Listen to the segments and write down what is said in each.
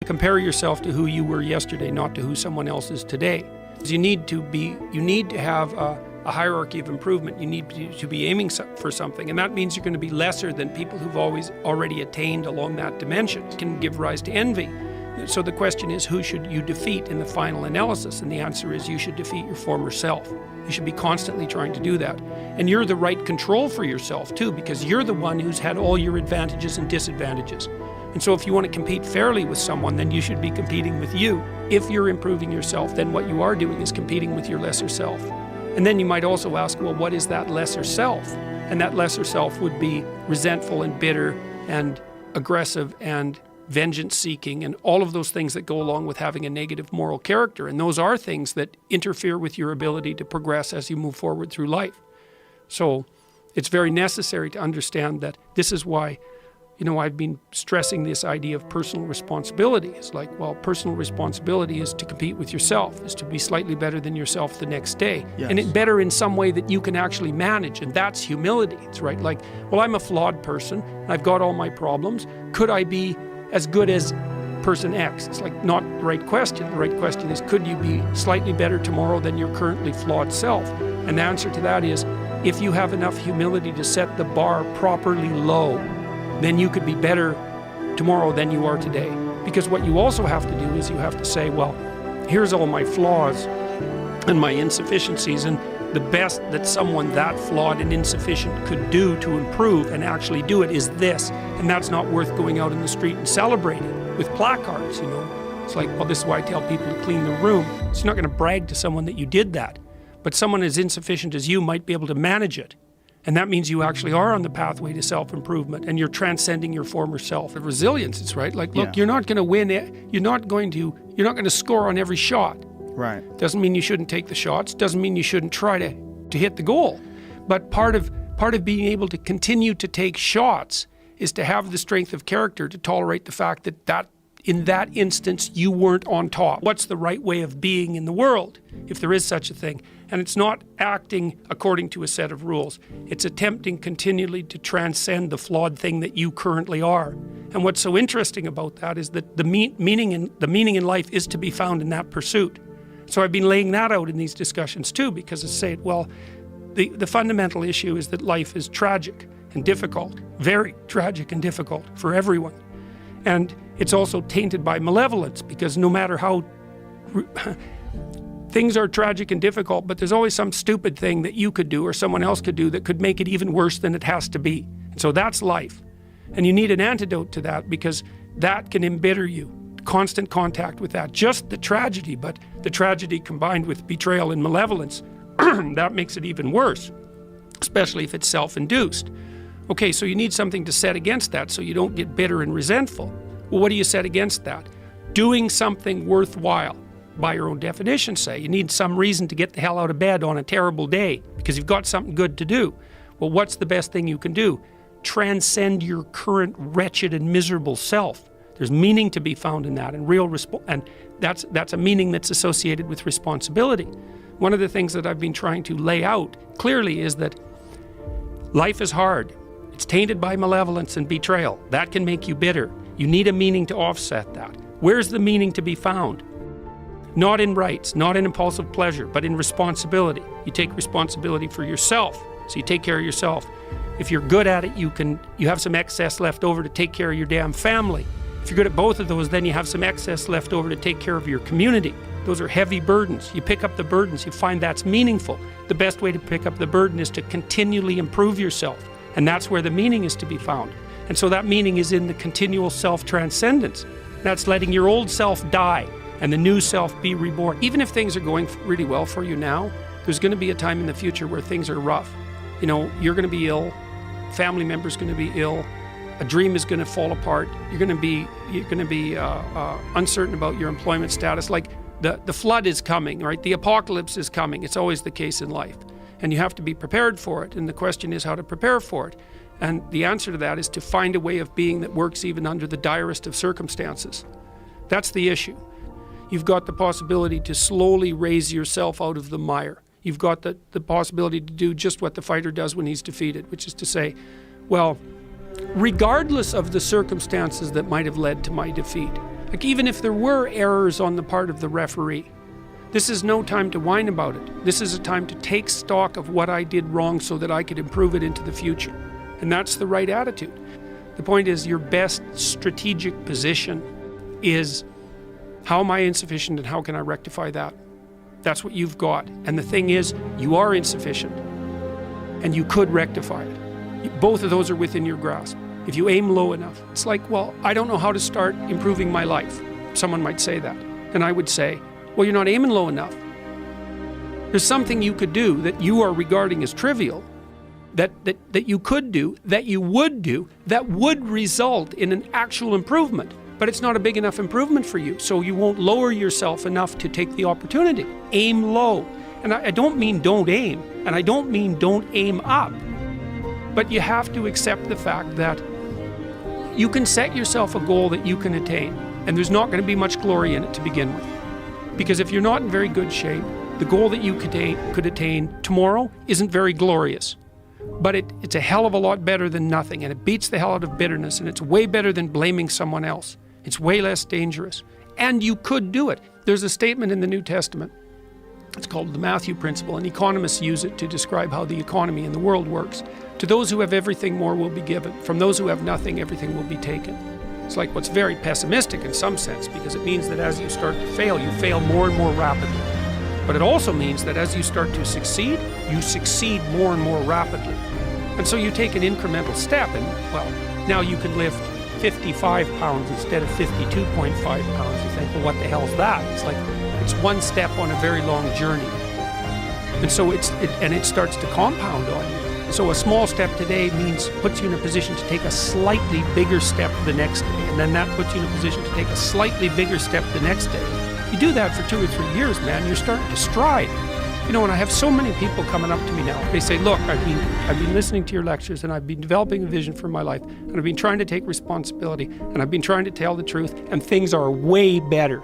Compare yourself to who you were yesterday, not to who someone else is today. You need to have a hierarchy of improvement. You need to be aiming for something, and that means you're going to be lesser than people who've already attained along that dimension. It can give rise to envy. So the question is, who should you defeat in the final analysis? And the answer is, you should defeat your former self. You should be constantly trying to do that. And you're the right control for yourself too, because you're the one who's had all your advantages and disadvantages. And so if you want to compete fairly with someone, then you should be competing with you. If you're improving yourself, then what you are doing is competing with your lesser self. And then you might also ask, well, what is that lesser self? And that lesser self would be resentful and bitter and aggressive and vengeance-seeking and all of those things that go along with having a negative moral character. And those are things that interfere with your ability to progress as you move forward through life. So it's very necessary to understand that this is why, I've been stressing this idea of personal responsibility. It's like, well, personal responsibility is to compete with yourself, is to be slightly better than yourself the next day. Yes. And better in some way that you can actually manage, and that's humility. It's right, like, well, I'm a flawed person, I've got all my problems. Could I be as good as person X? It's like not the right question. The right question is, could you be slightly better tomorrow than your currently flawed self? And the answer to that is, if you have enough humility to set the bar properly low, then you could be better tomorrow than you are today. Because what you also have to do is you have to say, well, here's all my flaws and my insufficiencies, and the best that someone that flawed and insufficient could do to improve and actually do it is this. And that's not worth going out in the street and celebrating with placards, It's like, well, this is why I tell people to clean the room. So you're not going to brag to someone that you did that. But someone as insufficient as you might be able to manage it. And that means you actually are on the pathway to self-improvement, and you're transcending your former self. The resilience, it's right. Like, look, You're not going to win it. You're not going to score on every shot. Right. Doesn't mean you shouldn't take the shots. Doesn't mean you shouldn't try to hit the goal. But part of being able to continue to take shots is to have the strength of character to tolerate the fact that in that instance you weren't on top. What's the right way of being in the world, if there is such a thing? And it's not acting according to a set of rules. It's attempting continually to transcend the flawed thing that you currently are. And what's so interesting about that is that the meaning in life is to be found in that pursuit. So I've been laying that out in these discussions too, because I say, well, the fundamental issue is that life is tragic and difficult, very tragic and difficult for everyone. And it's also tainted by malevolence, because no matter how things are tragic and difficult, but there's always some stupid thing that you could do or someone else could do that could make it even worse than it has to be. And so that's life. And you need an antidote to that, because that can embitter you. Constant contact with that. Just the tragedy, but the tragedy combined with betrayal and malevolence, that makes it even worse, especially if it's self-induced. Okay, so you need something to set against that so you don't get bitter and resentful. Well, what do you set against that? Doing something worthwhile. By your own definition, say. You need some reason to get the hell out of bed on a terrible day because you've got something good to do. Well, what's the best thing you can do? Transcend your current wretched and miserable self. There's meaning to be found in that, and that's a meaning that's associated with responsibility. One of the things that I've been trying to lay out clearly is that life is hard. It's tainted by malevolence and betrayal. That can make you bitter. You need a meaning to offset that. Where's the meaning to be found? Not in rights, not in impulsive pleasure, but in responsibility. You take responsibility for yourself, so you take care of yourself. If you're good at it, you have some excess left over to take care of your damn family. If you're good at both of those, then you have some excess left over to take care of your community. Those are heavy burdens. You pick up the burdens, you find that's meaningful. The best way to pick up the burden is to continually improve yourself, and that's where the meaning is to be found. And so that meaning is in the continual self-transcendence. That's letting your old self die and the new self be reborn. Even if things are going really well for you now, there's going to be a time in the future where things are rough. You're going to be ill, family member's going to be ill, a dream is going to fall apart, you're going to be uncertain about your employment status. Like the flood is coming, right? The apocalypse is coming. It's always the case in life. And you have to be prepared for it. And the question is how to prepare for it. And the answer to that is to find a way of being that works even under the direst of circumstances. That's the issue. You've got the possibility to slowly raise yourself out of the mire. You've got the possibility to do just what the fighter does when he's defeated, which is to say, well, regardless of the circumstances that might have led to my defeat, Like, even if there were errors on the part of the referee, this is no time to whine about it. This is a time to take stock of what I did wrong so that I could improve it into the future. And that's the right attitude. The point is, your best strategic position is, how am I insufficient and how can I rectify that? That's what you've got. And the thing is, you are insufficient and you could rectify it. Both of those are within your grasp. If you aim low enough, it's like, well, I don't know how to start improving my life. Someone might say that. And I would say, well, you're not aiming low enough. There's something you could do that you are regarding as trivial, that you could do, that you would do, that would result in an actual improvement. But it's not a big enough improvement for you, so you won't lower yourself enough to take the opportunity. Aim low. And I don't mean don't aim, and I don't mean don't aim up. But you have to accept the fact that you can set yourself a goal that you can attain, and there's not going to be much glory in it to begin with. Because if you're not in very good shape, the goal that you could attain tomorrow isn't very glorious. But it's a hell of a lot better than nothing, and it beats the hell out of bitterness, and it's way better than blaming someone else. It's way less dangerous. And you could do it. There's a statement in the New Testament. It's called the Matthew Principle, and economists use it to describe how the economy in the world works. To those who have everything, more will be given. From those who have nothing, everything will be taken. It's like what's very pessimistic in some sense, because it means that as you start to fail, you fail more and more rapidly. But it also means that as you start to succeed, you succeed more and more rapidly. And so you take an incremental step, and well, now you can lift 55 pounds instead of 52.5 pounds. You think, well, what the hell is that? It's like, it's one step on a very long journey. And so it starts to compound on you. So a small step today puts you in a position to take a slightly bigger step the next day. And then that puts you in a position to take a slightly bigger step the next day. You do that for 2 or 3 years, man, you're starting to stride. You know, and I have so many people coming up to me now. They say, look, I've been listening to your lectures, and I've been developing a vision for my life, and I've been trying to take responsibility, and I've been trying to tell the truth, and things are way better.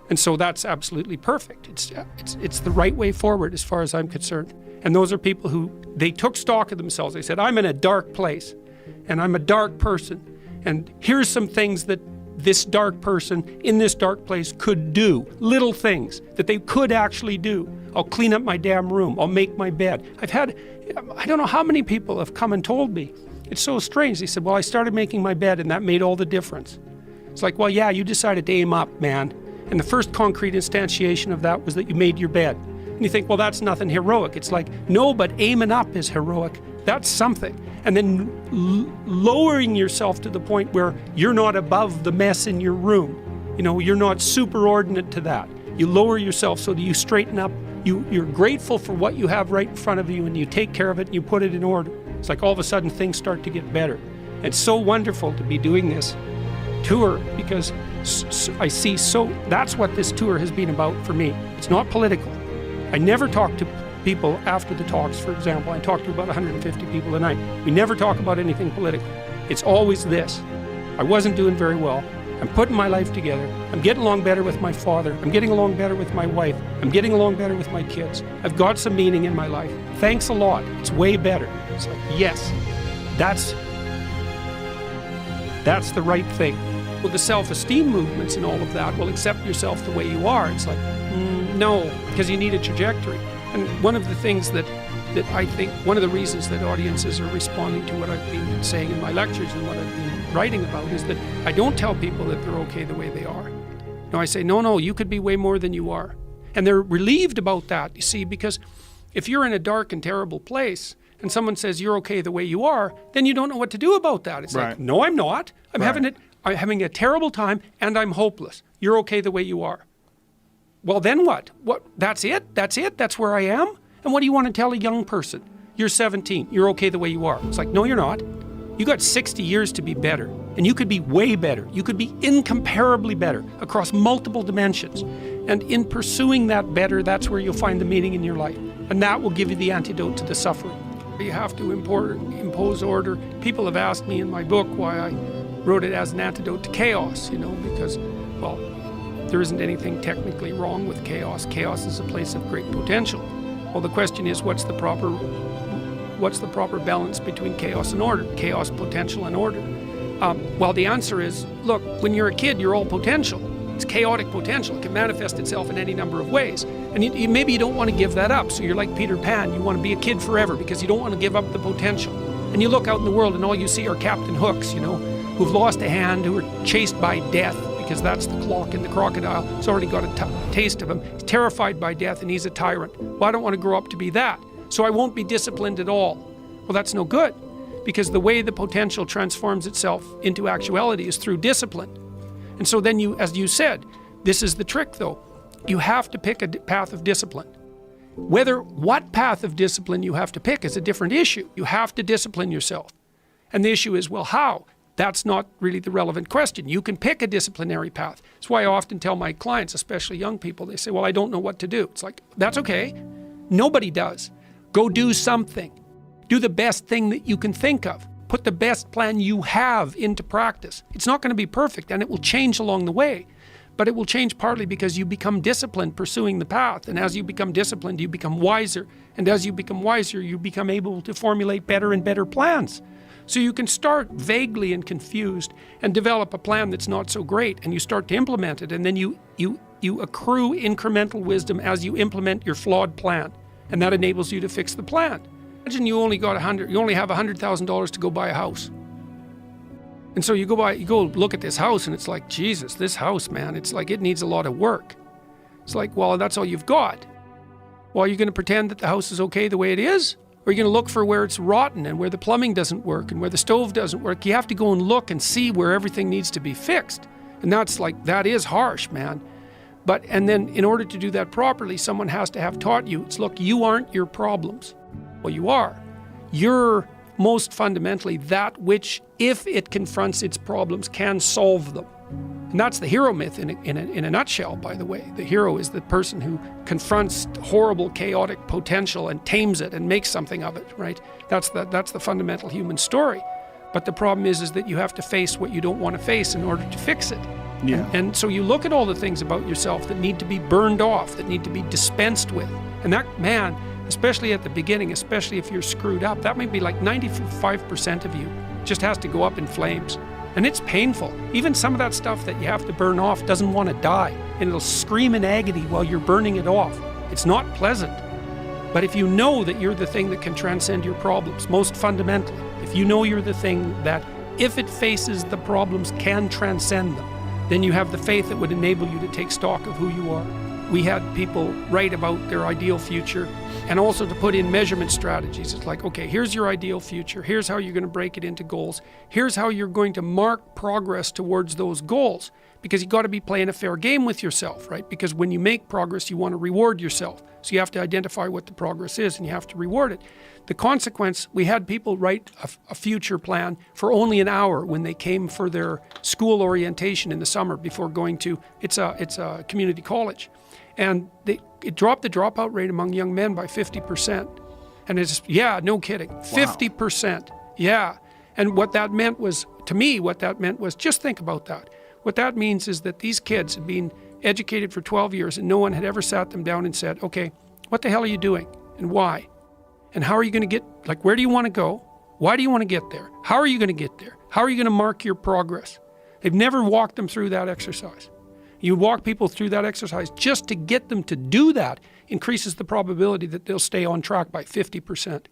And so that's absolutely perfect. It's the right way forward as far as I'm concerned. And those are people who, they took stock of themselves. They said, I'm in a dark place, and I'm a dark person, and here's some things that this dark person in this dark place could do. Little things that they could actually do. I'll clean up my damn room. I'll make my bed. I don't know how many people have come and told me. It's so strange. They said, well, I started making my bed, and that made all the difference. It's like, well, yeah, you decided to aim up, man. And the first concrete instantiation of that was that you made your bed. And you think, well, that's nothing heroic. It's like, no, but aiming up is heroic. That's something. And then lowering yourself to the point where you're not above the mess in your room. You know, you're not superordinate to that. You lower yourself so that you straighten up. You're grateful for what you have right in front of you, and you take care of it and you put it in order. It's like all of a sudden things start to get better. It's so wonderful to be doing this tour, because I see that's what this tour has been about for me. It's not political. I never talk to people after the talks, for example. I talk to about 150 people a night. We never talk about anything political. It's always this. I wasn't doing very well. I'm putting my life together. I'm getting along better with my father. I'm getting along better with my wife. I'm getting along better with my kids. I've got some meaning in my life. Thanks a lot. It's way better. It's like, yes, that's the right thing. Well, the self-esteem movements and all of that will accept yourself the way you are. It's like, no, because you need a trajectory. And one of the things that I think, one of the reasons that audiences are responding to what I've been saying in my lectures and what I've been writing about is that I don't tell people that they're okay the way they are. No, I say, no, you could be way more than you are. And they're relieved about that, you see, because if you're in a dark and terrible place and someone says you're okay the way you are, then you don't know what to do about that. It's like, no, I'm not. I'm having a terrible time and I'm hopeless. You're okay the way you are. Well, then what? That's it? That's where I am? And what do you want to tell a young person? You're 17. You're okay the way you are. It's like, no, you're not. You got 60 years to be better. And you could be way better. You could be incomparably better across multiple dimensions. And in pursuing that better, that's where you'll find the meaning in your life. And that will give you the antidote to the suffering. You have to impose order. People have asked me in my book why I wrote it as an antidote to chaos, because, well, there isn't anything technically wrong with chaos. Chaos is a place of great potential. Well, the question is, what's the proper balance between chaos and order? Chaos, potential, and order. Well, the answer is, look, when you're a kid, you're all potential. It's chaotic potential. It can manifest itself in any number of ways. And maybe you don't want to give that up. So you're like Peter Pan. You want to be a kid forever because you don't want to give up the potential. And you look out in the world and all you see are Captain Hooks, who've lost a hand, who are chased by death, because that's the clock in the crocodile. He's already got a taste of him. He's terrified by death and he's a tyrant. Well, I don't want to grow up to be that. So I won't be disciplined at all. Well, that's no good, because the way the potential transforms itself into actuality is through discipline. And so then you, as you said, this is the trick though. You have to pick a path of discipline. What path of discipline you have to pick is a different issue. You have to discipline yourself. And the issue is, well, how? That's not really the relevant question. You can pick a disciplinary path. That's why I often tell my clients, especially young people, they say, well, I don't know what to do. It's like, that's okay. Nobody does. Go do something. Do the best thing that you can think of. Put the best plan you have into practice. It's not going to be perfect, and it will change along the way. But it will change partly because you become disciplined pursuing the path. And as you become disciplined, you become wiser. And as you become wiser, you become able to formulate better and better plans. So you can start vaguely and confused and develop a plan that's not so great, and you start to implement it. And then you accrue incremental wisdom as you implement your flawed plan. And that enables you to fix the plan. Imagine you only have $100,000 to go buy a house. And so you go look at this house and it's like, Jesus, this house, man, it's like it needs a lot of work. It's like, well, that's all you've got. Well, are you going to pretend that the house is okay the way it is? Or are you going to look for where it's rotten and where the plumbing doesn't work and where the stove doesn't work? You have to go and look and see where everything needs to be fixed. And that is harsh, man. And then in order to do that properly, someone has to have taught you, look, you aren't your problems. Well, you are. You're most fundamentally that which, if it confronts its problems, can solve them. And that's the hero myth in a nutshell, by the way. The hero is the person who confronts horrible, chaotic potential and tames it and makes something of it, right? That's the fundamental human story. But the problem is that you have to face what you don't want to face in order to fix it. Yeah. And so you look at all the things about yourself that need to be burned off, that need to be dispensed with. And that, man, especially at the beginning, especially if you're screwed up, that might be like 95% of you just has to go up in flames. And it's painful. Even some of that stuff that you have to burn off doesn't want to die, and it'll scream in agony while you're burning it off. It's not pleasant. But if you know that you're the thing that can transcend your problems, most fundamentally, if you know you're the thing that, if it faces the problems, can transcend them, then you have the faith that would enable you to take stock of who you are. We had people write about their ideal future and also to put in measurement strategies. It's like, okay, here's your ideal future. Here's how you're going to break it into goals. Here's how you're going to mark progress towards those goals, because you got to be playing a fair game with yourself, right? Because when you make progress, you want to reward yourself. So you have to identify what the progress is and you have to reward it. The consequence, we had people write a future plan for only an hour when they came for their school orientation in the summer before going to, it's a community college. And it dropped the dropout rate among young men by 50%. And it's, yeah, no kidding, 50%. Yeah. And what that meant was, to me, just think about that. What that means is that these kids had been educated for 12 years and no one had ever sat them down and said, okay, what the hell are you doing and why? And how are you going to get, like, where do you want to go? Why do you want to get there? How are you going to get there? How are you going to mark your progress? They've never walked them through that exercise. You walk people through that exercise just to get them to do that increases the probability that they'll stay on track by 50%.